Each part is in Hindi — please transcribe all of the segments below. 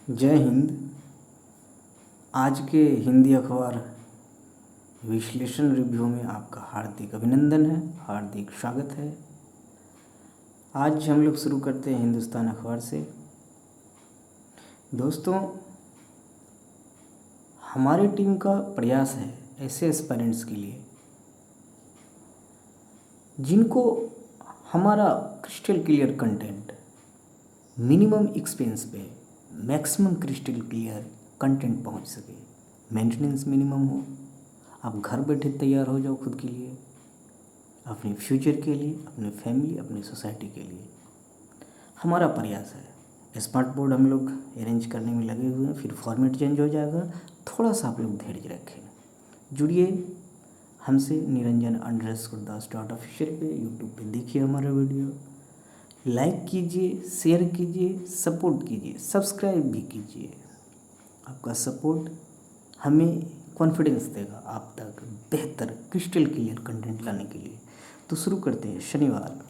जय हिंद। आज के हिंदी अखबार विश्लेषण रिव्यू में आपका हार्दिक अभिनंदन है, हार्दिक स्वागत है। आज हम लोग शुरू करते हैं हिंदुस्तान अखबार से। दोस्तों, हमारी टीम का प्रयास है ऐसे एस्पायरेंट्स के लिए जिनको हमारा crystal clear content minimum expense पे मैक्सिमम क्रिस्टल क्लियर कंटेंट पहुंच सके, मेंटेनेंस मिनिमम हो, आप घर बैठे तैयार हो जाओ खुद के लिए, अपने फ्यूचर के लिए, अपने फैमिली, अपनी सोसाइटी के लिए। हमारा प्रयास है। स्मार्ट बोर्ड हम लोग अरेंज करने में लगे हुए हैं, फिर फॉर्मेट चेंज हो जाएगा, थोड़ा सा आप लोग धैर्य रखें। जुड़िए हमसे niranjan_das.official पे यूट्यूब पे देखिए हमारा वीडियो, लाइक कीजिए, शेयर कीजिए, सपोर्ट कीजिए, सब्सक्राइब भी कीजिए। आपका सपोर्ट हमें कॉन्फिडेंस देगा आप तक बेहतर क्रिस्टल क्लियर कंटेंट लाने के लिए। तो शुरू करते हैं। शनिवार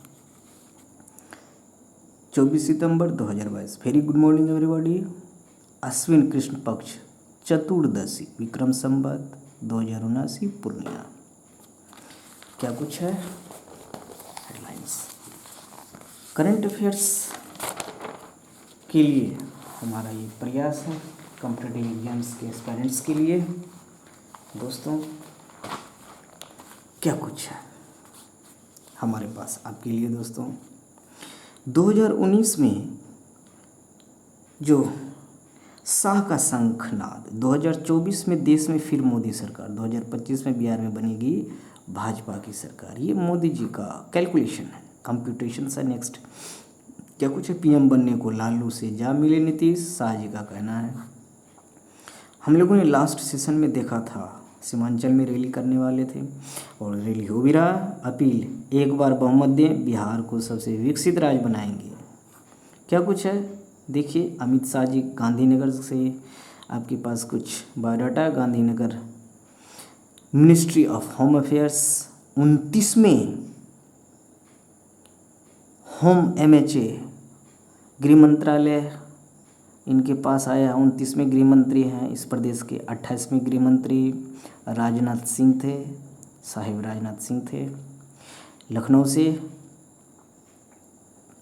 24 सितंबर 2022। Very good morning everybody. Ashwin Krishna पक्ष चतुर्दशी विक्रम संवत 2079 पूर्णिया। क्या कुछ है हेडलाइंस। करंट अफेयर्स के लिए हमारा ये प्रयास है, कॉम्पिटिटिव एग्जाम्स के एस्पायरेंट्स के लिए। दोस्तों, क्या कुछ है हमारे पास आपके लिए। दोस्तों, 2019 में जो शाह का शंखनाद, 2024 में देश में फिर मोदी सरकार, 2025 में बिहार में बनेगी भाजपा की सरकार। ये मोदी जी का कैलकुलेशन है, कंप्यूटेशन है। नेक्स्ट क्या कुछ है। पीएम बनने को लालू से जा मिले नीतीश, शाह जी का कहना है। हम लोगों ने लास्ट सेशन में देखा था, सीमांचल में रैली करने वाले थे और रैली हो भी रहा। अपील, एक बार बहुमत दें, बिहार को सबसे विकसित राज्य बनाएंगे। क्या कुछ है देखिए। अमित शाह जी गांधीनगर से, आपके पास कुछ biodata. Gandhinagar ministry of home affairs 29वें होम MHA गृह मंत्रालय इनके पास आया। 29वें गृह मंत्री हैं इस प्रदेश के। 28वें गृह मंत्री राजनाथ सिंह थे, साहिब राजनाथ सिंह थे। लखनऊ से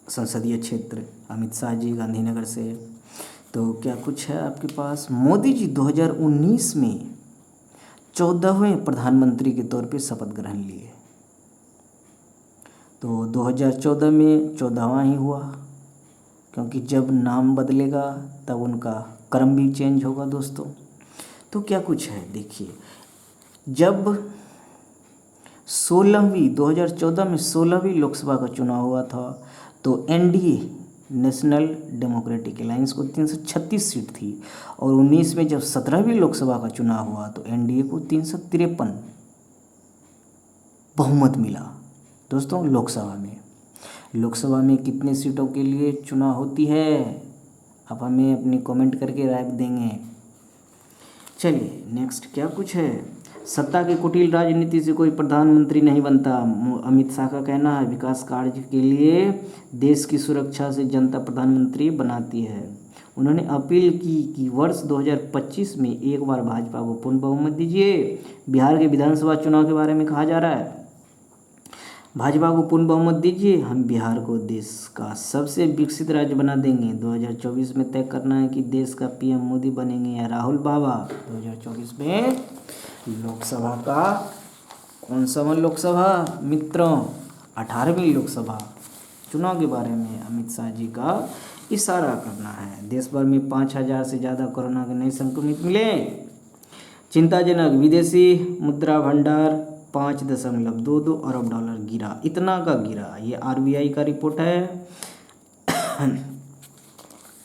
संसदीय क्षेत्र अमित शाह जी गांधीनगर से। तो क्या कुछ है आपके पास। मोदी जी 2019 में 14वें प्रधानमंत्री के तौर पे शपथ ग्रहण लिए। तो 2014 में 14वां ही हुआ, क्योंकि जब नाम बदलेगा तब उनका क्रम भी चेंज होगा। दोस्तों, तो क्या कुछ है देखिए। जब 2014 में 16वीं लोकसभा का चुनाव हुआ था तो NDA नेशनल डेमोक्रेटिक अलायंस को 336 सीट थी, और 19 में जब 17वीं लोकसभा का चुनाव हुआ तो NDA को 353 बहुमत मिला। दोस्तों, लोकसभा में कितने सीटों के लिए चुनाव होती है, आप हमें अपनी कमेंट करके राय देंगे। चलिए नेक्स्ट क्या कुछ है। सत्ता की कुटिल राजनीति से कोई प्रधानमंत्री नहीं बनता, अमित शाह का कहना है। विकास कार्य के लिए देश की सुरक्षा से जनता प्रधानमंत्री बनाती है। उन्होंने अपील की कि वर्ष 2025 में एक बार भाजपा को पूर्ण बहुमत दीजिए। बिहार के विधानसभा चुनाव के बारे में कहा जा रहा है, भाजपा को पूर्ण बहुमत दीजिए, हम बिहार को देश का सबसे विकसित राज्य बना देंगे। 2024 में तय करना है कि देश का PM मोदी बनेंगे या राहुल बाबा। 2024 में लोकसभा का कौन सा लोकसभा मित्रों, 18वीं लोकसभा चुनाव के बारे में अमित शाह जी का इशारा करना है। देश भर में 5000 से ज़्यादा कोरोना के नए संक्रमित मिले। चिंताजनक, विदेशी मुद्रा भंडार 5.22 अरब डॉलर गिरा। इतना का गिरा, ये RBI का रिपोर्ट है।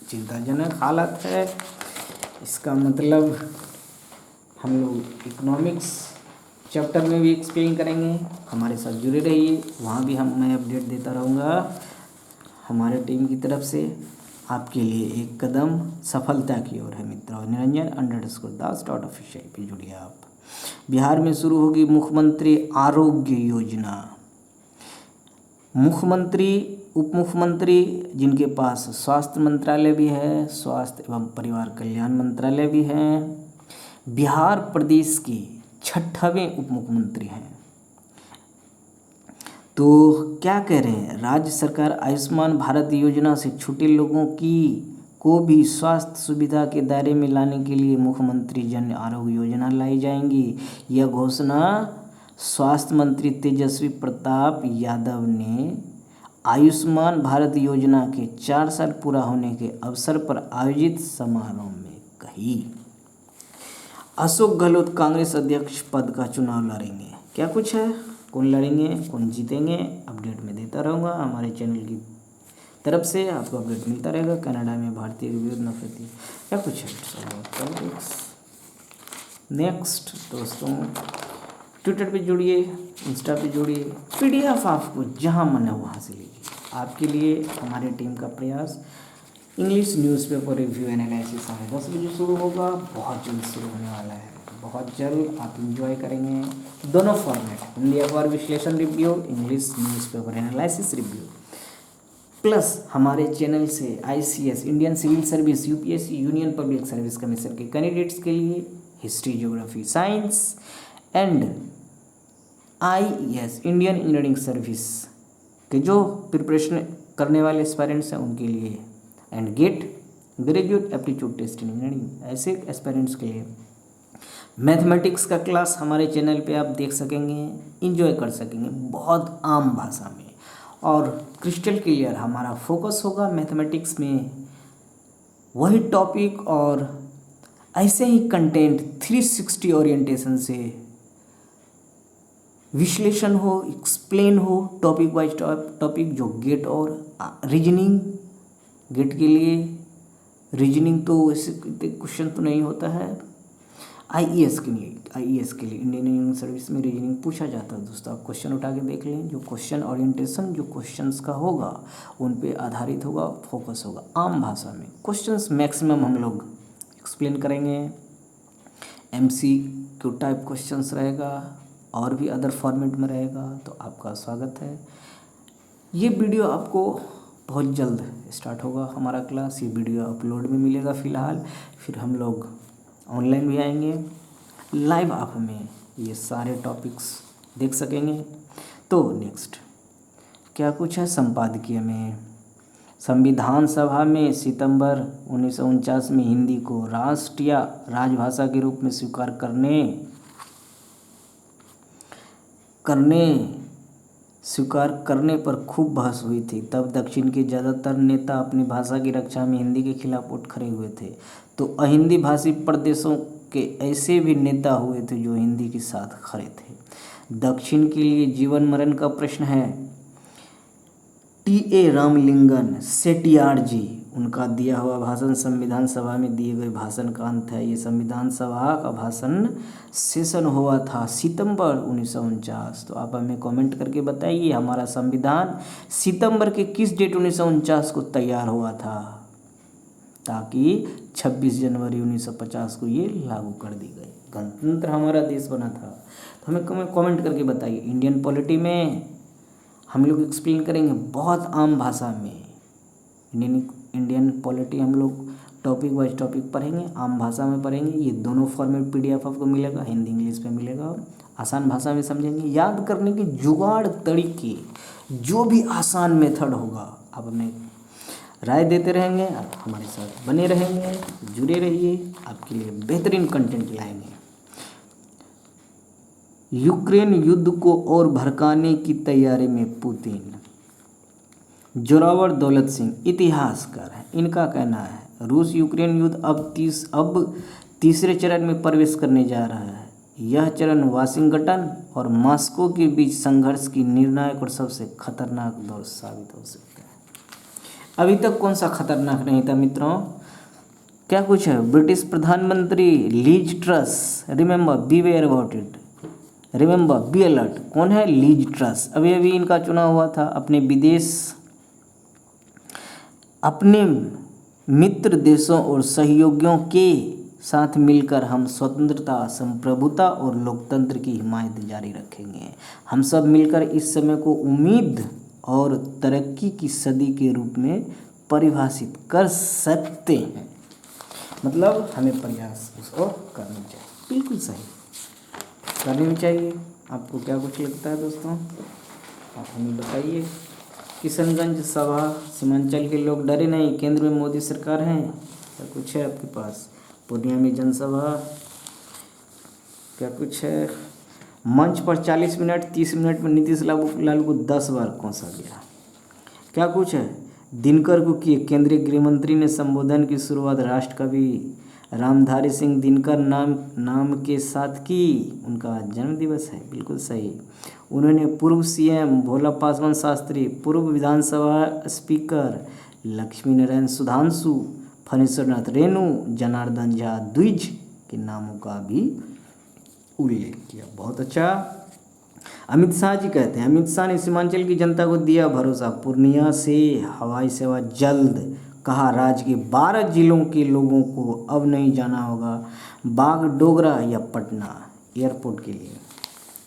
चिंताजनक हालत है। इसका मतलब हम लोग इकोनॉमिक्स चैप्टर में भी एक्सप्लेन करेंगे। हमारे साथ जुड़े रहिए, वहाँ भी मैं अपडेट देता रहूँगा। हमारे टीम की तरफ से आपके लिए एक कदम सफलता की ओर है मित्रों। niranjan_das.official पे जुड़िए आप। बिहार में शुरू होगी मुख्यमंत्री आरोग्य योजना। मुख्यमंत्री उप मुख्यमंत्री जिनके पास स्वास्थ्य मंत्रालय भी है, स्वास्थ्य एवं परिवार कल्याण मंत्रालय भी है। बिहार प्रदेश के 6वें उप मुख्यमंत्री हैं। तो क्या कह रहे हैं, राज्य सरकार आयुष्मान भारत योजना से छूटे लोगों को भी स्वास्थ्य सुविधा के दायरे में लाने के लिए मुख्यमंत्री जन आरोग्य योजना लाई जाएंगी। यह घोषणा स्वास्थ्य मंत्री तेजस्वी प्रताप यादव ने आयुष्मान भारत योजना के 4 साल पूरा होने के अवसर पर आयोजित समारोह में कही। अशोक गहलोत कांग्रेस अध्यक्ष पद का चुनाव लड़ेंगे। क्या कुछ है, कौन लड़ेंगे, कौन जीतेंगे, अपडेट में देता रहूँगा। हमारे चैनल की तरफ से आपको अपडेट मिलता रहेगा। कनाडा में भारतीय के विरुद्ध नफरती, क्या कुछ है। नेक्स्ट दोस्तों, ट्विटर पे जुड़िए, इंस्टा पे जुड़िए, PDF आपको जहाँ मन है वहाँ से लीजिए। आपके लिए हमारी टीम का प्रयास इंग्लिश न्यूज़पेपर रिव्यू एनालिसिस 10:30 बजे शुरू होगा। बहुत जल्द शुरू होने वाला है, बहुत जल्द आप इंजॉय करेंगे दोनों फॉर्मेट, हिंदी अखबार विश्लेषण review, English newspaper analysis review. Plus हमारे चैनल से ICS Indian civil service, UPSC union public service commission के कैंडिडेट्स के लिए history, geography, science and IES Indian engineering service के जो प्रिपरेशन करने वाले एस्पायरेंट्स हैं उनके लिए, and GATE graduate aptitude test in engineering, ऐसे एस्पायरेंट्स के लिए मैथमेटिक्स का क्लास हमारे चैनल पे आप देख सकेंगे, इंजॉय कर सकेंगे बहुत आम भाषा में और क्रिस्टल क्लियर। हमारा फोकस होगा मैथमेटिक्स में वही टॉपिक और ऐसे ही कंटेंट 360 ओरिएंटेशन से विश्लेषण हो, एक्सप्लेन हो, टॉपिक वाइज टॉपिक, जो गेट और रीजनिंग, गेट के लिए रीजनिंग तो ऐसे क्वेश्चन तो नहीं होता है। IES के लिए इंडियन इंजीनियरिंग सर्विस में रीजनिंग पूछा जाता है दोस्तों। आप क्वेश्चन उठा के देख लें, जो क्वेश्चन ओरिएंटेशन जो क्वेश्चंस का होगा उन पे आधारित होगा, फोकस होगा आम भाषा में। क्वेश्चंस मैक्सिमम हम लोग एक्सप्लेन करेंगे, MCQ टाइप क्वेश्चंस रहेगा और भी अदर फॉर्मेट में रहेगा। तो आपका स्वागत है। ये वीडियो आपको बहुत जल्द स्टार्ट होगा हमारा क्लास, ये वीडियो अपलोड में मिलेगा फ़िलहाल, फिर हम लोग ऑनलाइन भी आएंगे, लाइव आप हमें ये सारे टॉपिक्स देख सकेंगे। तो नेक्स्ट क्या कुछ है, संपादकीय में संविधान सभा में सितंबर 1949 में हिंदी को राष्ट्रीय राजभाषा के रूप में स्वीकार करने पर खूब बहस हुई थी। तब दक्षिण के ज़्यादातर नेता अपनी भाषा की रक्षा में हिंदी के खिलाफ उठ खड़े हुए थे, तो अहिंदी भाषी प्रदेशों के ऐसे भी नेता हुए थे जो हिंदी के साथ खड़े थे। दक्षिण के लिए जीवन मरण का प्रश्न है। T.A. रामलिंगन सेठियार जी, उनका दिया हुआ भाषण संविधान सभा में दिए गए भाषण का अंत है। ये संविधान सभा का भाषण सेशन हुआ था सितंबर 1949। तो आप हमें कमेंट करके बताइए हमारा संविधान सितंबर के किस डेट 1949 को तैयार हुआ था, ताकि 26 जनवरी 1950 को ये लागू कर दी गई, गणतंत्र हमारा देश बना था। तो हमें कमेंट करके बताइए। इंडियन पॉलिटी में हम लोग एक्सप्लेन करेंगे बहुत आम भाषा में। इंडियन पॉलिटी हम लोग टॉपिक वाइज टॉपिक पढ़ेंगे, आम भाषा में पढ़ेंगे। ये दोनों फॉर्मेट PDF आपको मिलेगा, हिंदी इंग्लिश में मिलेगा और आसान भाषा में समझेंगे। याद करने के जुगाड़ तरीके, जो भी आसान मेथड होगा आप हमें राय देते रहेंगे, आप हमारे साथ बने रहेंगे, जुड़े रहिए, आपके लिए बेहतरीन कंटेंट लाएंगे। यूक्रेन युद्ध को और भड़काने की तैयारी में पुतिन। जोरावर दौलत सिंह इतिहासकार हैं, इनका कहना है रूस यूक्रेन युद्ध अब तीसरे चरण में प्रवेश करने जा रहा है। यह चरण वाशिंगटन और मॉस्को के बीच संघर्ष की निर्णायक और सबसे खतरनाक दौर साबित हो सकता है। अभी तक कौन सा खतरनाक नहीं था मित्रों, क्या कुछ है। ब्रिटिश प्रधानमंत्री lease truss, remember beware about it, remember be alert. कौन है, लीज ट्रस। अभी इनका चुनाव हुआ था। अपने मित्र देशों और सहयोगियों के साथ मिलकर हम स्वतंत्रता, संप्रभुता और लोकतंत्र की हिमायत जारी रखेंगे। हम सब मिलकर इस समय को उम्मीद और तरक्की की सदी के रूप में परिभाषित कर सकते हैं। मतलब हमें प्रयास उसको करना चाहिए। बिल्कुल सही, करनी भी चाहिए। आपको क्या कुछ लगता है दोस्तों, आप हमें बताइए। किशनगंज सभा, सीमांचल के लोग डरे नहीं, केंद्र में मोदी सरकार है, क्या कुछ है आपके पास। पूर्णिया में जनसभा, क्या कुछ है। मंच पर 40 मिनट 30 मिनट में नीतीश लालू को 10 बार कोसा गया, क्या कुछ है। दिनकर को किए केंद्रीय गृह मंत्री ने संबोधन की शुरुआत राष्ट्रकवि रामधारी सिंह दिनकर नाम के साथ की, उनका जन्म दिवस है, बिल्कुल सही। उन्होंने पूर्व सीएम भोला पासवान शास्त्री, पूर्व विधानसभा स्पीकर लक्ष्मी नारायण सुधांशु, फणीश्वरनाथ रेणु, जनार्दन झा द्विज के नामों का भी उल्लेख किया। बहुत अच्छा। अमित शाह जी कहते हैं, अमित शाह ने सीमांचल की जनता को दिया भरोसा, पूर्णिया से हवाई सेवा जल्द, कहा राज्य के 12 जिलों के लोगों को अब नहीं जाना होगा बागडोगरा या पटना एयरपोर्ट के लिए।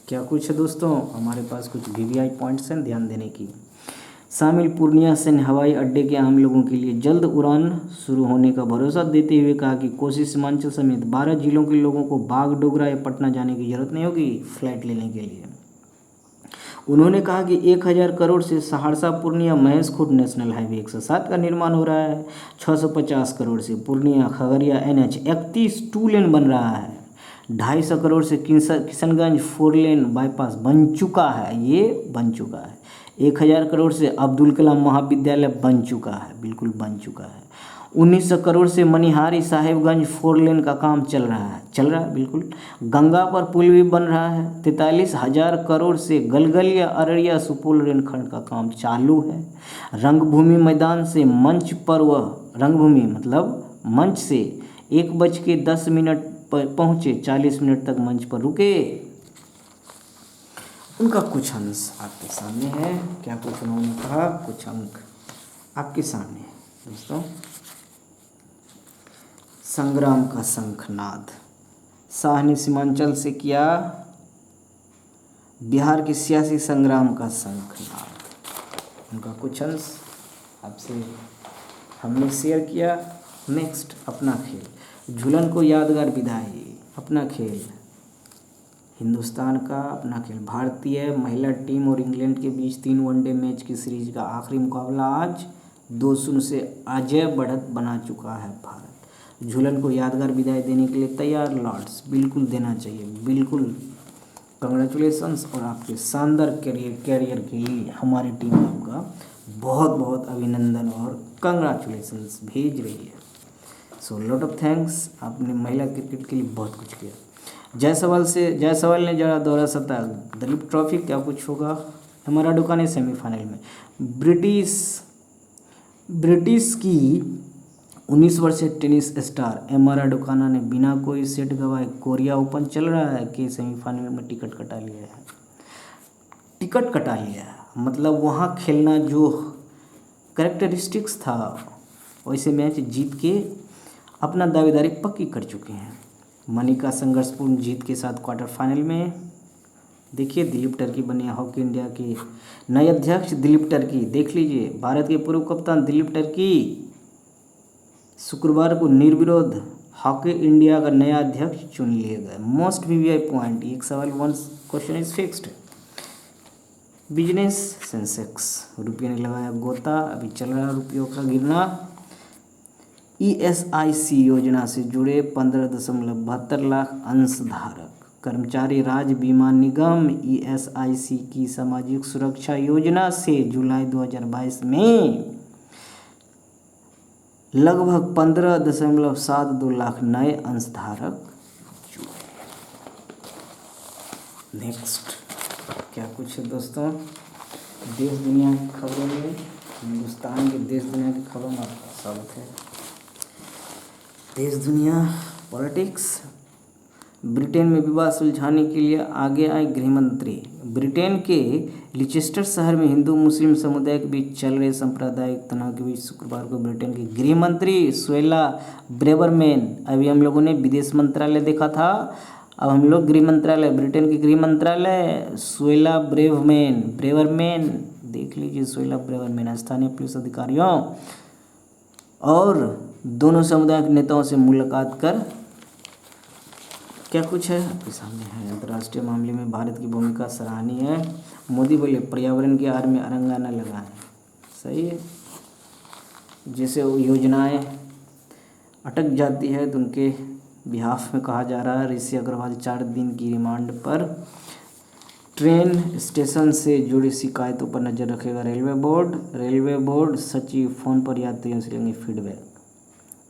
क्या कुछ है दोस्तों, हमारे पास कुछ वीवीआई पॉइंट्स हैं ध्यान देने की। शामिल पूर्णिया से हवाई अड्डे के आम लोगों के लिए जल्द उड़ान शुरू होने का भरोसा देते हुए कहा कि कोसी सीमांचल समेत 12 जिलों के लोगों को बागडोगरा या पटना जाने की जरूरत नहीं होगी फ्लाइट लेने के लिए। उन्होंने कहा कि 1000 करोड़ से सहरसा पूर्णिया महेश खुर्द नेशनल हाईवे 107 का निर्माण हो रहा है। 650 करोड़ से पूर्णिया खगड़िया NH 31 2 लेन बन रहा है। 250 करोड़ से किशनगंज 4 लेन बाईपास बन चुका है, ये बन चुका है। 1000 करोड़ से अब्दुल कलाम महाविद्यालय बन चुका है, बिल्कुल बन चुका है। 1900 करोड़ से मनिहारी साहेबगंज 4 लेन का काम चल रहा है बिल्कुल। गंगा पर पुल भी बन रहा है। 43,000 करोड़ से गलगलिया अररिया सुपौल रेलखंड का काम चालू है। रंगभूमि मैदान से मंच पर रंगभूमि मतलब मंच से 1:10 पहुँचे, 40 मिनट तक मंच पर रुके। उनका कुछ अंश आपके सामने है। क्या कुछ उन्होंने कहा, कुछ अंक आपके सामने है दोस्तों। संग्राम का शंखनाद, शाह ने सीमांचल से किया बिहार के सियासी संग्राम का शंखनाद। उनका कुछ अंश आपसे हमने शेयर किया। नेक्स्ट, अपना खेल, झूलन को यादगार विदाई, अपना खेल, हिंदुस्तान का अपना खेल। भारतीय महिला टीम और इंग्लैंड के बीच 3 वनडे मैच की सीरीज का आखिरी मुकाबला आज 2-0 से अजय बढ़त बना चुका है भारत। झूलन को यादगार विदाई देने के लिए तैयार लॉर्ड्स, बिल्कुल देना चाहिए, बिल्कुल। कंग्रेचुलेसन्स और आपके शानदार कैरियर के लिए हमारी टीम आपका बहुत बहुत अभिनंदन और कंग्रेचुलेसन्स भेज रही है। सो लॉट ऑफ थैंक्स, आपने महिला क्रिकेट के लिए बहुत कुछ किया। जायसवाल ने जड़ा दोहरा शतक, दिलीप ट्रॉफी क्या कुछ होगा। हमारा दुकान सेमीफाइनल में ब्रिटिश की 19 वर्षीय टेनिस स्टार एमा राडुकाना ने बिना कोई सेट गंवाए कोरिया ओपन चल रहा है कि सेमीफाइनल में टिकट कटा लिया है। मतलब वहाँ खेलना जो कैरेक्टरिस्टिक्स था वैसे मैच जीत के अपना दावेदारी पक्की कर चुके हैं। मनिका संघर्षपूर्ण जीत के साथ क्वार्टर फाइनल में। देखिए, दिलीप टर्की बने हॉकी इंडिया के नए अध्यक्ष। दिलीप टर्की देख लीजिए, भारत के पूर्व कप्तान दिलीप टर्की शुक्रवार को निर्विरोध हॉकी इंडिया का नया अध्यक्ष चुन लिए गए। मोस्ट वीवीआई पॉइंट, एक सवाल 1 question is fixed. Business Sensex, रुपये ने लगाया गोता, अभी चल रहा है रुपयों का गिरना। ESIC योजना से जुड़े 15.72 लाख अंशधारक। कर्मचारी राज्य बीमा निगम ESIC की सामाजिक सुरक्षा योजना से जुलाई 2022 में लगभग 15.72 लाख नए अंशधारक जुड़े। नेक्स्ट, क्या कुछ है दोस्तों देश दुनिया की खबरों में। हिंदुस्तान के देश दुनिया की खबरों में आपका स्वागत है। देश दुनिया पॉलिटिक्स। ब्रिटेन में विवाद सुलझाने के लिए आगे आए गृहमंत्री। ब्रिटेन के लिचेस्टर शहर में हिंदू मुस्लिम समुदाय के बीच चल रहे सांप्रदायिक तनाव के बीच शुक्रवार को ब्रिटेन के गृह मंत्री सुएला ब्रेवरमैन, अभी हम लोगों ने विदेश मंत्रालय देखा था, अब हम लोग गृह मंत्रालय, ब्रिटेन के गृह मंत्रालय सुएला ब्रेवरमैन देख लीजिए। 16 अप्रैल में स्थानीय पुलिस अधिकारियों और दोनों समुदाय के नेताओं से मुलाकात कर क्या कुछ है आपके सामने है। अंतर्राष्ट्रीय मामले में भारत की भूमिका सराहनीय है। मोदी बोले पर्यावरण की आड़ में अरंगा न लगाएं। सही है। जैसे वो योजनाएं अटक जाती है तो उनके बिहाफ में कहा जा रहा है ऋषि अग्रवाल 4 दिन की रिमांड पर ट्रेन स्टेशन से जुड़ी शिकायतों पर नज़र रखेगा रेलवे बोर्ड सचिव फ़ोन पर यात्रियों से लेंगे फीडबैक।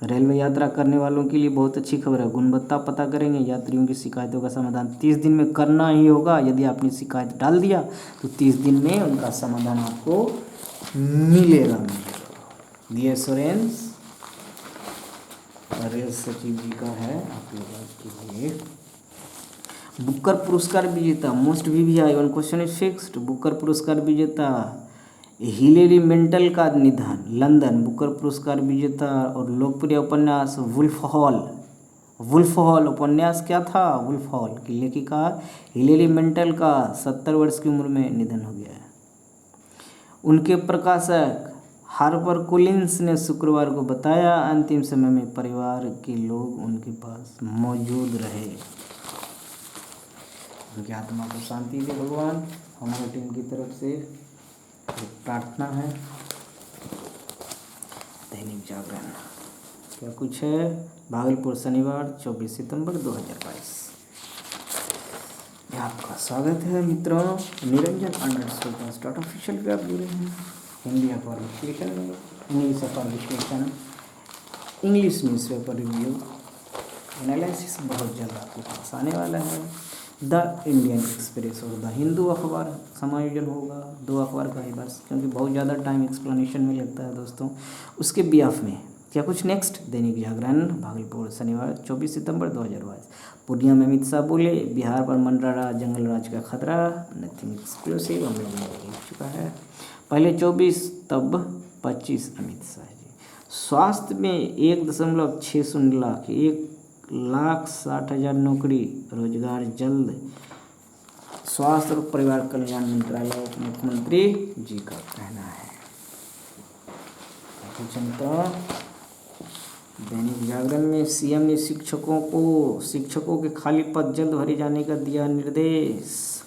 रेलवे यात्रा करने वालों के लिए बहुत अच्छी खबर है। गुणवत्ता पता करेंगे, यात्रियों की शिकायतों का समाधान 30 दिन में करना ही होगा। यदि आपने शिकायत डाल दिया तो 30 दिन में उनका समाधान आपको मिलेगा। दी एश्योरेंस रेल सचिव जी का है आप लोगों के लिए। बुकर पुरस्कार विजेता most VVI one question is fixed. Booker पुरस्कार विजेता हिलेरी मेंटल का निधन लंदन। बुकर पुरस्कार विजेता और लोकप्रिय उपन्यास वुल्फ हॉल उपन्यास क्या था? वुल्फ हॉल की लेखिका हिलेरी मेंटल का 70 वर्ष की उम्र में निधन हो गया है। उनके प्रकाशक हार्पर कोलिंस ने शुक्रवार को बताया अंतिम समय में परिवार के लोग उनके पास मौजूद रहे। उनकी आत्मा को शांति दे भगवान। हमारी टीम की तरफ से प्रार्थना है। दैनिक जागरण क्या कुछ है? भागलपुर शनिवार 24 सितंबर 2022। आपका स्वागत है मित्रों। निरंजन स्टार्ट ऑफिशियल पे आप जुड़े हैं। हिंदी अखबार विश्लेषण में इंग्लिश अखबार विश्लेषण इंग्लिश न्यूज़पेपर रिव्यू एनालिसिस बहुत जल्द आपके पास आने वाला है। द इंडियन एक्सप्रेस और द हिंदू अखबार समायोजन होगा। 2 अखबार का ही बस, क्योंकि बहुत ज़्यादा टाइम एक्सप्लेनेशन में लगता है दोस्तों। उसके बिहाफ में क्या कुछ नेक्स्ट? दैनिक जागरण भागलपुर शनिवार 24 सितंबर 2022। पूर्णिया में अमित शाह बोले बिहार पर मंडरा रहा जंगल राज का खतरा। नथिंग एक्सक्लूसिव हम लोगों ने देख चुका है। पहले 24 तब 25 अमित शाह जी। स्वास्थ्य में 1.60 लाख 1,60,000 नौकरी रोजगार जल्द। स्वास्थ्य और परिवार कल्याण मंत्रालय मुख्यमंत्री जी का कहना है। जनता दैनिक जागरण में सीएम ने शिक्षकों के खाली पद जल्द भरे जाने का दिया निर्देश।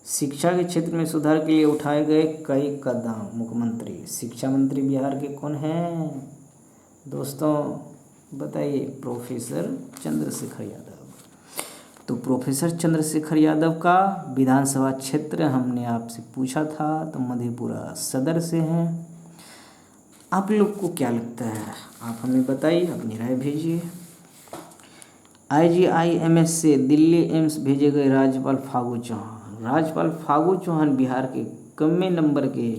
शिक्षा के क्षेत्र में सुधार के लिए उठाए गए कई कदम। मुख्यमंत्री शिक्षा मंत्री बिहार के कौन हैं दोस्तों बताइए? प्रोफेसर चंद्रशेखर यादव। तो प्रोफेसर चंद्रशेखर यादव का विधानसभा क्षेत्र हमने आपसे पूछा था, तो मधेपुरा सदर से हैं। आप लोग को क्या लगता है? आप हमें बताइए, अपनी राय भेजिए। IGIMS से दिल्ली एम्स भेजे गए राज्यपाल फागू चौहान बिहार के कमे नंबर के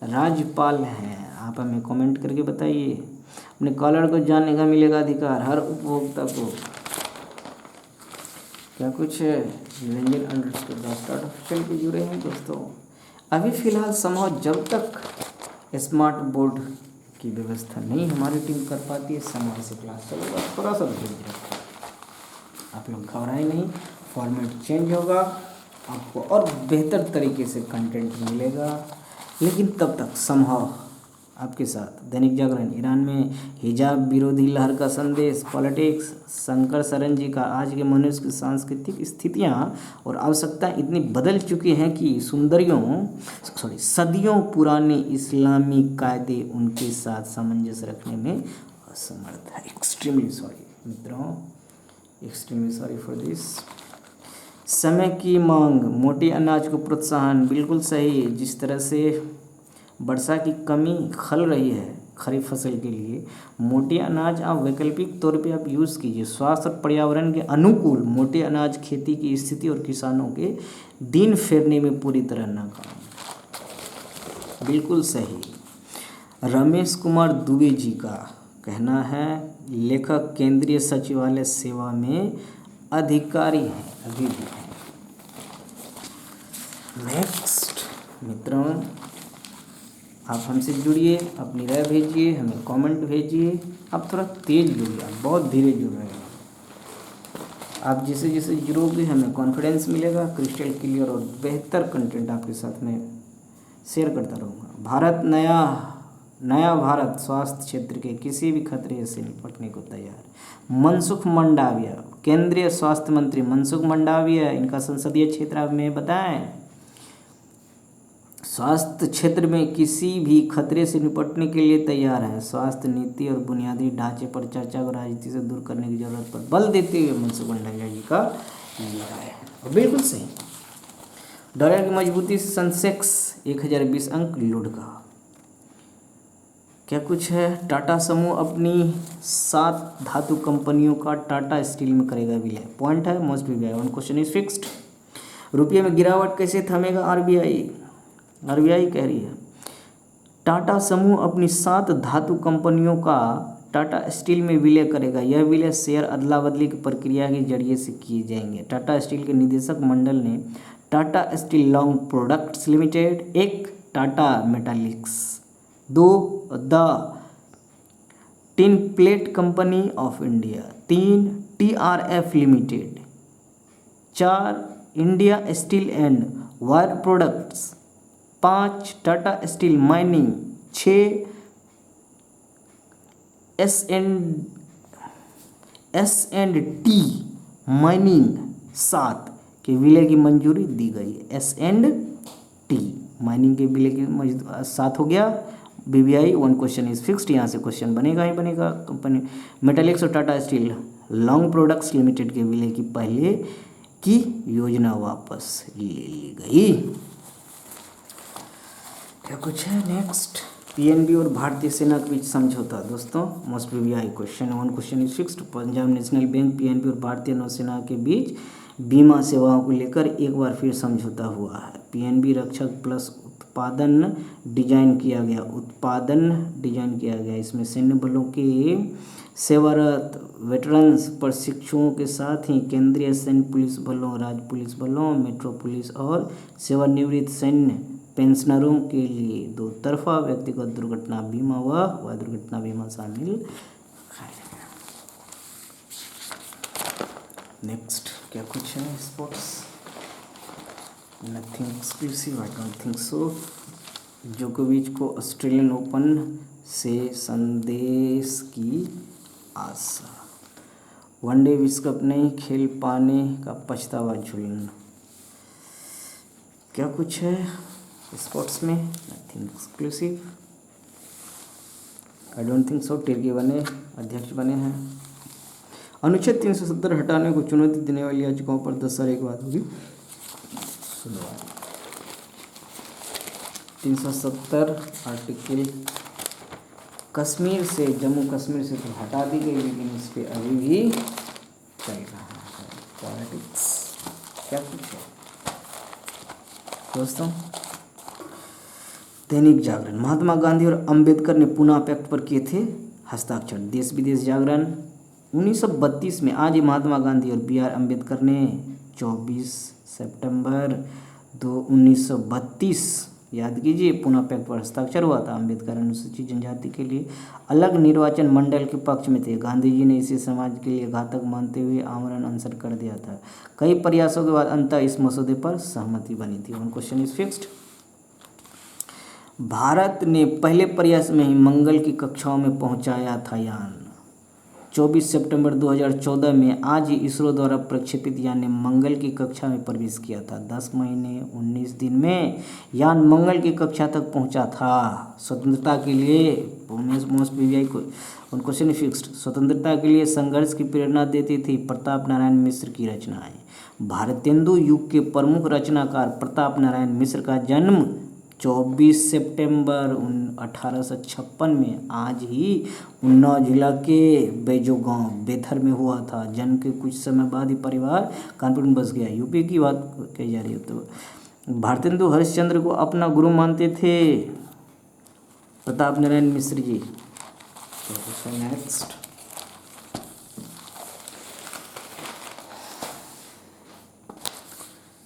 राज्यपाल हैं। आप हमें कमेंट करके बताइए। अपने कॉलर को जानने का मिलेगा अधिकार हर उपभोक्ता को। क्या कुछ है? निरंजन स्टार्ट ऑफिशियल पे जुड़े हैं दोस्तों। अभी फ़िलहाल संभव जब तक स्मार्ट बोर्ड की व्यवस्था नहीं हमारी टीम कर पाती है, समय से क्लास चलेगा। थोड़ा सा धीरे धीरे आप लोग घबराएं नहीं, फॉर्मेट चेंज होगा, आपको और बेहतर तरीके से कंटेंट मिलेगा। लेकिन तब तक संभव आपके साथ दैनिक जागरण। ईरान में हिजाब विरोधी लहर का संदेश। पॉलिटिक्स शंकर सरन जी का आज के मनुष्य की सांस्कृतिक स्थितियाँ और आवश्यकताएं इतनी बदल चुकी हैं कि सदियों पुराने इस्लामी कायदे उनके साथ सामंजस्य रखने में असमर्थ है। एक्सट्रीमली सॉरी मित्रों, एक्सट्रीमली सॉरी फॉर दिस। समय की मांग, मोटे अनाज को प्रोत्साहन, बिल्कुल सही। जिस तरह से वर्षा की कमी खल रही है खरीफ फसल के लिए, मोटे अनाज आप वैकल्पिक तौर पे आप यूज़ कीजिए। स्वास्थ्य और पर्यावरण के अनुकूल मोटे अनाज खेती की स्थिति और किसानों के दिन फेरने में पूरी तरह नाकाम। बिल्कुल सही। रमेश कुमार दुबे जी का कहना है, लेखक केंद्रीय सचिवालय सेवा में अधिकारी हैं, अभी भी हैं। नेक्स्ट मित्रों, आप हमसे जुड़िए, अपनी राय भेजिए, हमें कमेंट भेजिए। आप थोड़ा तेज़ जुड़िए, आप बहुत धीरे जुड़ रहे हैं। आप जैसे जैसे जुड़ोगे हमें कॉन्फिडेंस मिलेगा, क्रिस्टल क्लियर और बेहतर कंटेंट आपके साथ में शेयर करता रहूँगा। नया भारत स्वास्थ्य क्षेत्र के किसी भी खतरे से निपटने को तैयार। मनसुख मंडाविया, केंद्रीय स्वास्थ्य मंत्री मनसुख मंडाविया, इनका संसदीय क्षेत्र आप में बताएं। स्वास्थ्य क्षेत्र में किसी भी खतरे से निपटने के लिए तैयार है। स्वास्थ्य नीति और बुनियादी ढांचे पर चर्चा को राजनीति से दूर करने की जरूरत पर बल देते हुए मनसुख मंडाविया जी का ये है, और बिल्कुल सही। डॉलर की मजबूती से सेंसेक्स 1020 अंक लुढ़का। क्या कुछ है? टाटा समूह अपनी 7 धातु कंपनियों का टाटा स्टील में करेगा विलय। पॉइंट है most PVI. One question is fixed. रुपये में गिरावट कैसे थमेगा आरबीआई? आरबीआई कह रही है टाटा समूह अपनी 7 धातु कंपनियों का टाटा स्टील में विलय करेगा। यह विलय शेयर अदला बदली की प्रक्रिया के जरिए से किए जाएंगे। टाटा स्टील के निदेशक मंडल ने Tata Steel Long Products Limited, 1 Tata Metaliks, 2 The Tin Plate Company of India, 3 TRF लिमिटेड, 4 India Steel and Wire Products, 5 Tata Steel Mining, 6 S&T mining, 7 के विलय की मंजूरी दी गई है। S&T माइनिंग के विलय की 7 हो गया। BBI. One question is fixed. यहाँ से क्वेश्चन बनेगा ही बनेगा। कंपनी मेटालिक्स और Tata Steel Long Products limited के विलय की पहले की योजना वापस ले ली गई। क्या कुछ है नेक्स्ट? पीएनबी और भारतीय सेना के बीच समझौता। दोस्तों most PVI question. One question is fixed. Punjab national bank, PNB और भारतीय नौसेना के बीच बीमा सेवाओं को लेकर एक बार फिर समझौता हुआ है। पीएनबी रक्षक प्लस उत्पादन डिजाइन किया गया। इसमें सैन्य बलों के सेवारत वेटरन्स प्रशिक्षुओं के साथ ही केंद्रीय सैन्य पुलिस बलों, राज्य पुलिस बलों, मेट्रो पुलिस और सेवानिवृत्त सैन्य पेंशनरों के लिए 2 तरफा व्यक्तिगत दुर्घटना बीमा व दुर्घटना बीमा शामिल है। नेक्स्ट क्या कुछ है? Sports. Nothing exclusive, I don't think so. जोकोविच को ऑस्ट्रेलियन ओपन से संदेश की आशा। वनडे विश्व कप नहीं खेल पाने का पछतावा झूलना। क्या कुछ है स्पोर्ट्स में? Nothing exclusive, I don't think so. Tirkey बने अध्यक्ष बने हैं। अनुच्छेद 370 हटाने को चुनौती देने वाली याचिकाओं पर 10 साल एक बात होगी। 370 आर्टिकल कश्मीर से, जम्मू कश्मीर से तो हटा दी गई, लेकिन इस पर अभी भी चल रहा है पॉलिटिक्स। क्या कुछ है दोस्तों? दैनिक जागरण। महात्मा गांधी और अंबेडकर ने पुनः पैक्ट पर किए थे हस्ताक्षर। देश विदेश जागरण। 1932 में आज ही महात्मा गांधी और BR अम्बेडकर ने 24 सितंबर 1932 याद कीजिए पुनः पैक्ट पर हस्ताक्षर हुआ था। अम्बेडकर अनुसूचित जनजाति के लिए अलग निर्वाचन मंडल के पक्ष में थे। गांधी जी ने इसे समाज के लिए घातक मानते हुए आमरण अनशन कर दिया था। कई प्रयासों के बाद अंततः इस मसौदे पर सहमति बनी थी। One question is fixed. Bharat ने पहले प्रयास में ही मंगल की कक्षाओं में पहुंचाया था यान। 24 सितंबर 2014 में आज ही इसरो द्वारा प्रक्षेपित यान ने मंगल की कक्षा में प्रवेश किया था। 10 महीने 19 दिन में यान मंगल की कक्षा तक पहुंचा था। स्वतंत्रता के लिए मोस्ट पीवीआई को उन क्वेश्चन फिक्स्ड। स्वतंत्रता के लिए संघर्ष की प्रेरणा देती थी प्रताप नारायण मिश्र की रचनाएं। भारतेंदु युग के प्रमुख रचनाकार प्रताप नारायण मिश्र का जन्म 24 सितंबर 1856 में आज ही उन्नाव जिला के बैजो गांव बेथर में हुआ था। जन्म के कुछ समय बाद ही परिवार कानपुर में बस गया। यूपी की बात कही जा रही है। तो भारतेंदु हरिश्चंद्र को अपना गुरु मानते थे प्रताप नारायण मिश्र जी। नेक्स्ट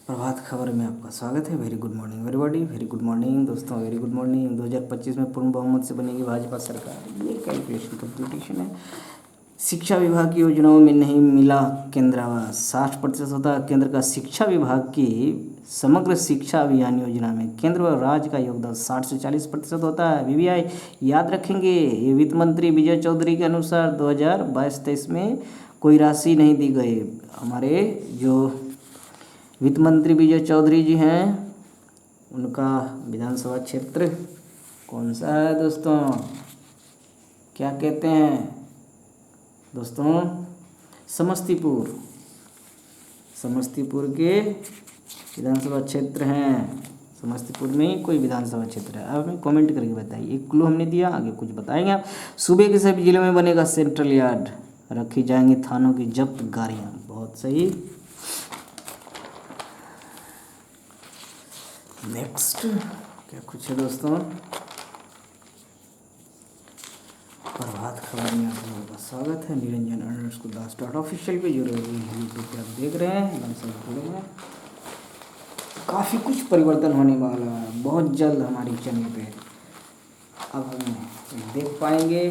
प्रभात खबर में आपका स्वागत है। Very good morning everybody. Very good morning दोस्तों, वेरी गुड मॉर्निंग। 2025 में पूर्ण बहुमत से बनेगी भाजपा सरकार। ये कैलकुलेशन कंप्यूटेशन है। शिक्षा विभाग की योजनाओं में नहीं मिला केंद्र आवास। 60% होता है केंद्र का शिक्षा विभाग की समग्र शिक्षा अभियान योजना में केंद्र व राज्य का योगदान 60 से 40% होता है। वीवीआई याद रखेंगे। ये वित्त मंत्री विजय चौधरी के अनुसार 2022-23 में कोई राशि नहीं दी गई। हमारे जो वित्त मंत्री विजय चौधरी जी हैं उनका विधानसभा क्षेत्र कौन सा है दोस्तों, क्या कहते हैं दोस्तों? समस्तीपुर। समस्तीपुर के विधानसभा क्षेत्र हैं। समस्तीपुर में ही कोई विधानसभा क्षेत्र है। अब हमें कमेंट करके बताइए। एक क्लू हमने दिया, आगे कुछ बताएंगे आप। सूबे के सभी जिलों में बनेगा सेंट्रल यार्ड, रखी जाएंगी थानों की जब्त गाड़ियाँ। बहुत सही। नेक्स्ट क्या कुछ है दोस्तों? प्रभात खबर में आप लोगों का स्वागत है। निरंजन _दास.ऑफिशियल पे जो यूट्यूब पे आप देख रहे हैं, हमसे जुड़े हैं। काफ़ी कुछ परिवर्तन होने वाला है बहुत जल्द हमारी चैनल पे, अब हम देख पाएंगे।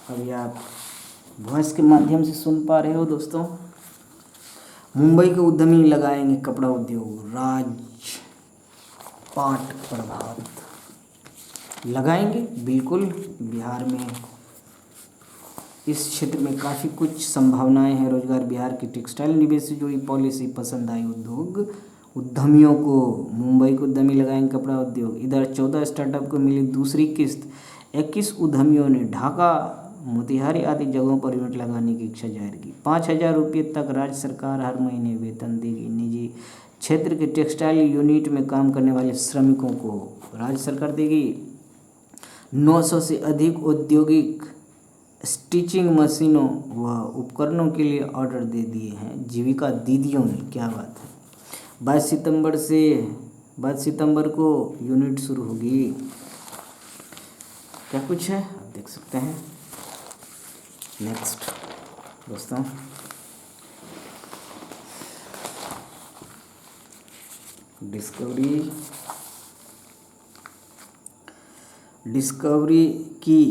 अभी आप वॉइस के माध्यम से सुन पा रहे हो दोस्तों। मुंबई के उद्यमी लगाएंगे कपड़ा उद्योग, राजपाट प्रभात लगाएंगे बिल्कुल। बिहार में इस क्षेत्र में काफ़ी कुछ संभावनाएं हैं। रोजगार बिहार की टेक्सटाइल निवेश से जुड़ी पॉलिसी पसंद आई उद्यमियों को। मुंबई को उद्यमी लगाएंगे कपड़ा उद्योग। इधर 14 स्टार्टअप को मिली दूसरी किस्त। 21 उद्यमियों ने ढाका, मोतिहारी आदि जगहों पर यूनिट लगाने की इच्छा जाहिर की। 5,000 रुपये तक राज्य सरकार हर महीने वेतन देगी। निजी क्षेत्र के टेक्सटाइल यूनिट में काम करने वाले श्रमिकों को राज्य सरकार देगी। 900 से अधिक औद्योगिक स्टिचिंग मशीनों व उपकरणों के लिए ऑर्डर दे दिए हैं जीविका दीदियों ने। क्या बात है। 22 सितंबर को यूनिट शुरू होगी। क्या कुछ है आप देख सकते हैं। नेक्स्ट दोस्तों, डिस्कवरी की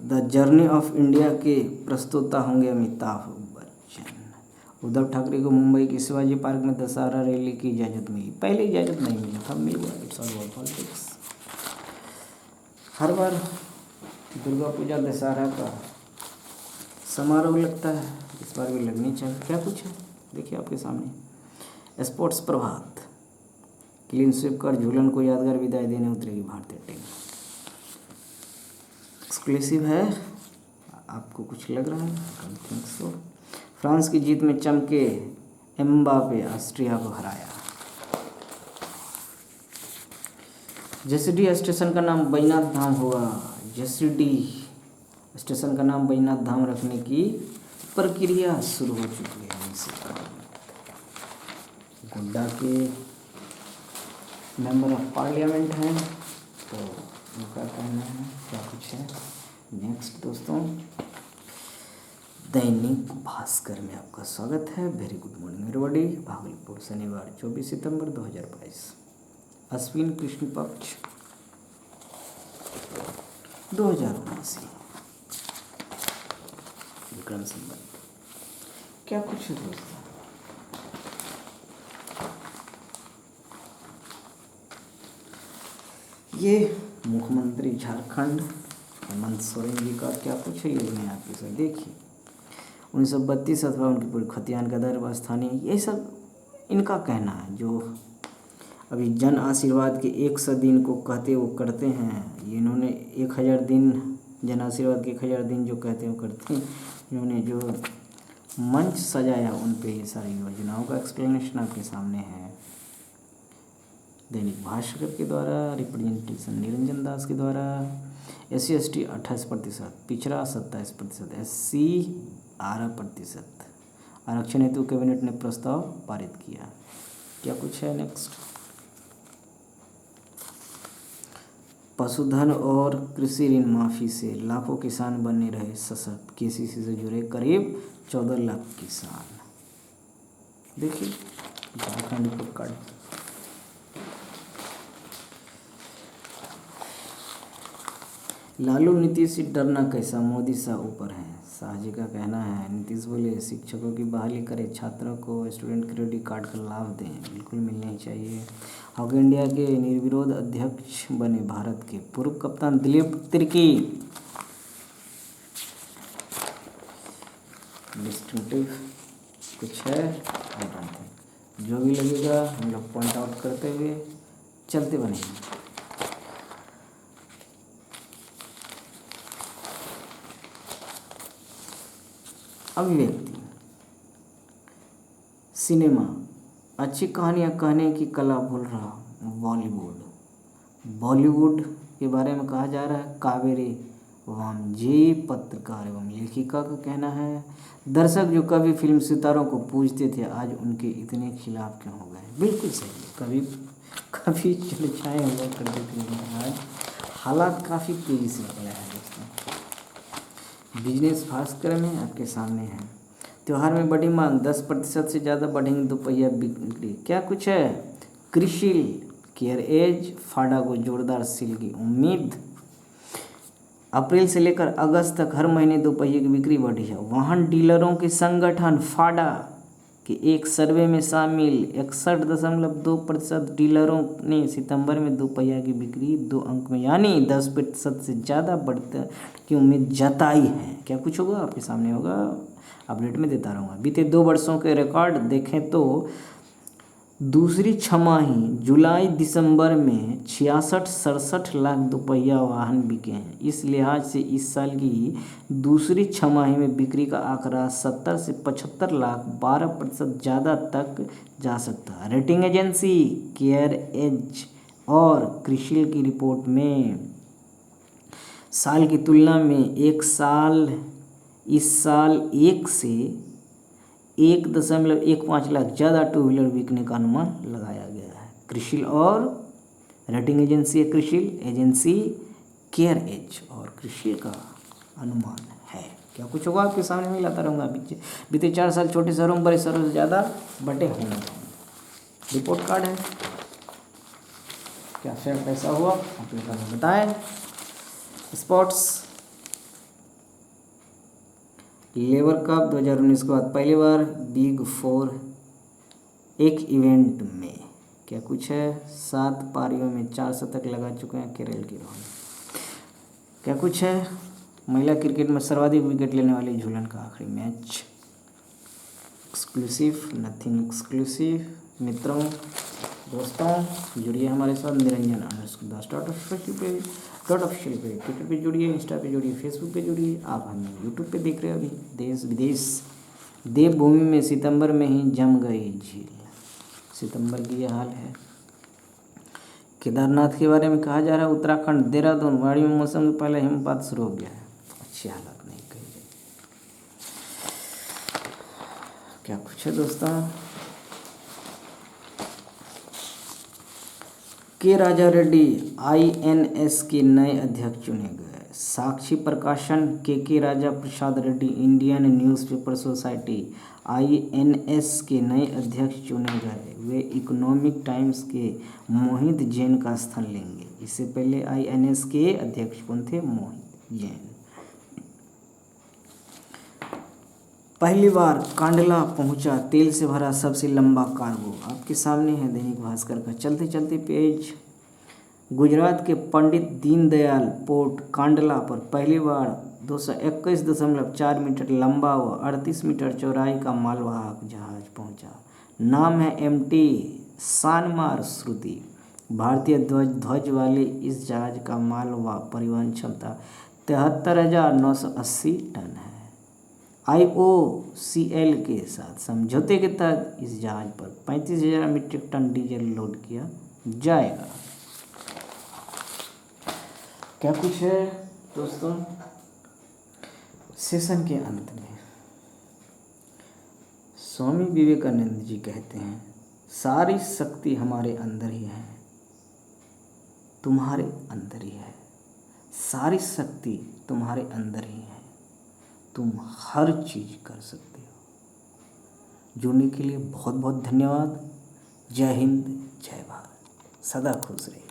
द जर्नी ऑफ इंडिया के प्रस्तोता होंगे अमिताभ बच्चन। उद्धव ठाकरे को मुंबई के शिवाजी पार्क में दशहरा रैली की इजाज़त मिली। पहले इजाज़त नहीं मिला था, मिल गया। It's all about politics. हर बार दुर्गा पूजा दशहरा का समारोह लगता है, इस बार भी लगनी चाहिए। क्या कुछ है देखिए आपके सामने। स्पोर्ट्स प्रभात, क्लीन स्वीप कर झूलन को यादगार विदाई देने उतरेगी भारतीय टीम। एक्सक्लूसिव है। आपको कुछ लग रहा है? I don't think so. France की जीत में चमके एम्बापे, ऑस्ट्रिया को हराया। जसीडीह स्टेशन का नाम बैजनाथ धाम होगा। जसीडीह स्टेशन का नाम बैजनाथ धाम रखने की प्रक्रिया शुरू हो चुकी है। गोड्डा के मेंबर ऑफ पार्लियामेंट हैं, तो उनका कहना है। क्या कुछ है नेक्स्ट दोस्तों? दैनिक भास्कर में आपका स्वागत है। Very good morning everybody. Bhagalpur, शनिवार 24 सितंबर 2022, अश्विन कृष्ण पक्ष 2079, विक्रम संवत। क्या कुछ है दोस्तों? ये मुख्यमंत्री झारखंड हेमंत सोरेन जी का क्या कुछ है, ये मैं आपके साथ देखिए। 1932 अथवा उनकी पूरी खतियान का दर स्थानीय, ये सब इनका कहना है। जो अभी जन आशीर्वाद के 100 दिन को कहते वो करते हैं। इन्होंने 1000 दिन जन आशीर्वाद के 1000 दिन जो कहते हैं वो करते हैं। इन्होंने जो मंच सजाया उन पे ये सारी योजनाओं का एक्सप्लेनेशन आपके सामने है। दैनिक भास्कर के द्वारा, रिप्रेजेंटेशन निरंजन दास के द्वारा। SC ST 28%, पिछड़ा 27%, SC 12%। आरक्षण हेतु कैबिनेट ने प्रस्ताव पारित किया। क्या कुछ है नेक्स्ट? पशुधन और कृषि ऋण माफी से लाखों किसान बने रहे सशक्त। KCC से जुड़े करीब 14 लाख किसान। देखिए झारखंड को कार्ड। लालू नीतीश से डरना कैसा, मोदी सा ऊपर है। शाहजी का कहना है। नीतीश बोले शिक्षकों की बहाली करें, छात्रों को स्टूडेंट क्रेडिट कार्ड का लाभ दें, बिल्कुल मिलना ही चाहिए। हॉकी इंडिया के निर्विरोध अध्यक्ष बने भारत के पूर्व कप्तान दिलीप तिर्की। डिस्टिंक्टिव कुछ है जो भी लगेगा हम लोग पॉइंट आउट करते हुए चलते बनेंगे। अभिव्यक्ति, सिनेमा, अच्छी कहानियाँ कहने की कला भूल रहा बॉलीवुड के बारे में कहा जा रहा है। कावेरी वामजे पत्रकार एवं लेखिका का कहना है, दर्शक जो कभी फिल्म सितारों को पूजते थे आज उनके इतने खिलाफ क्यों हो गए। बिल्कुल सही है, कभी चर्चाएँ हुआ करते थे, आज हालात काफ़ी तेज़ी से बदला है दोस्तों। बिजनेस भास्कर में आपके सामने है। त्यौहार में बढ़ी मांग, 10% से ज़्यादा बढ़ेंगे दोपहिया बिक्री। क्या कुछ है। क्रिशिल केयर एज, फाडा को जोरदार सेल की उम्मीद। अप्रैल से लेकर अगस्त तक हर महीने दोपहिए की बिक्री बढ़ी है। वाहन डीलरों के संगठन फाडा के एक सर्वे में शामिल 61.2% डीलरों ने सितंबर में दोपहिया की बिक्री 2 अंक में यानी 10% से ज़्यादा बढ़ने की उम्मीद जताई है। क्या कुछ होगा आपके सामने होगा, अपडेट में देता रहूँगा। बीते 2 वर्षों के रिकॉर्ड देखें तो दूसरी छमाही जुलाई दिसंबर में 66-67 लाख दोपहिया वाहन बिके हैं। इस लिहाज से इस साल की दूसरी छमाही में बिक्री का आंकड़ा 70 से 75 लाख 12% ज़्यादा तक जा सकता है। रेटिंग एजेंसी केयर एज और क्रिशिल की रिपोर्ट में साल की तुलना में इस साल 1 से 1.15 लाख ज़्यादा टू व्हीलर बिकने का अनुमान लगाया गया है। क्रिशिल और रेटिंग एजेंसी है, क्रिशिल एजेंसी केयर एज और क्रिशिल का अनुमान है। क्या कुछ होगा आपके सामने में लाता रहूँगा। बीते 4 साल छोटे शहरों में बड़े शहरों से ज़्यादा बटे होंगे। रिपोर्ट कार्ड है, क्या फैक्ट ऐसा हुआ आप लोग बताएं। स्पोर्ट्स, लेवर कप 2019 के बाद पहली बार बिग 4 एक इवेंट में। क्या कुछ है। 7 पारियों में 4 शतक लगा चुके हैं केरल की रोहित। क्या कुछ है। महिला क्रिकेट में सर्वाधिक विकेट लेने वाली झूलन का आखिरी मैच। Exclusive, nothing exclusive. मित्रों दोस्तों जुड़िए हमारे साथ निरंजन दास .official पे ट्विटर पे जुड़िए, इंस्टा पे जुड़िए, फेसबुक पे जुड़िए। आप हमें यूट्यूब पे देख रहे हो अभी। देश विदेश, देवभूमि में सितंबर में ही जम गई झील। सितंबर की यह हाल है। केदारनाथ के बारे में कहा जा रहा है उत्तराखंड देहरादून वाड़ी में मौसम से पहले हिमपात शुरू हो गया है। अच्छी हालत नहीं कही गई। क्या कुछ है दोस्तों। के राजा रेड्डी INS के नए अध्यक्ष चुने गए। साक्षी प्रकाशन के Raja Prasad Reddy Indian newspaper society INS के नए अध्यक्ष चुने गए। वे इकोनॉमिक टाइम्स के मोहित जैन का स्थान लेंगे। इससे पहले INS के अध्यक्ष कौन थे, मोहित जैन। पहली बार कांडला पहुंचा तेल से भरा सबसे लंबा कार्गो। आपके सामने है दैनिक भास्कर का चलते चलते पेज। गुजरात के पंडित दीनदयाल पोर्ट कांडला पर पहली बार 221.4 मीटर लंबा व 38 मीटर चौड़ाई का मालवाहक जहाज पहुंचा। नाम है MT शानमार श्रुति। भारतीय ध्वज वाले इस जहाज का माल परिवहन क्षमता 73,980 टन है। IOCL के साथ समझौते के तहत इस जहाज पर 35,000 मीट्रिक टन डीजल लोड किया जाएगा। क्या कुछ है दोस्तों। सेशन के अंत में स्वामी विवेकानंद जी कहते हैं, सारी शक्ति हमारे अंदर ही है, तुम्हारे अंदर ही है। सारी शक्ति तुम्हारे अंदर ही है, तुम हर चीज़ कर सकते हो। जुड़ने के लिए बहुत बहुत धन्यवाद। जय हिंद, जय भारत। सदा खुश रहिए।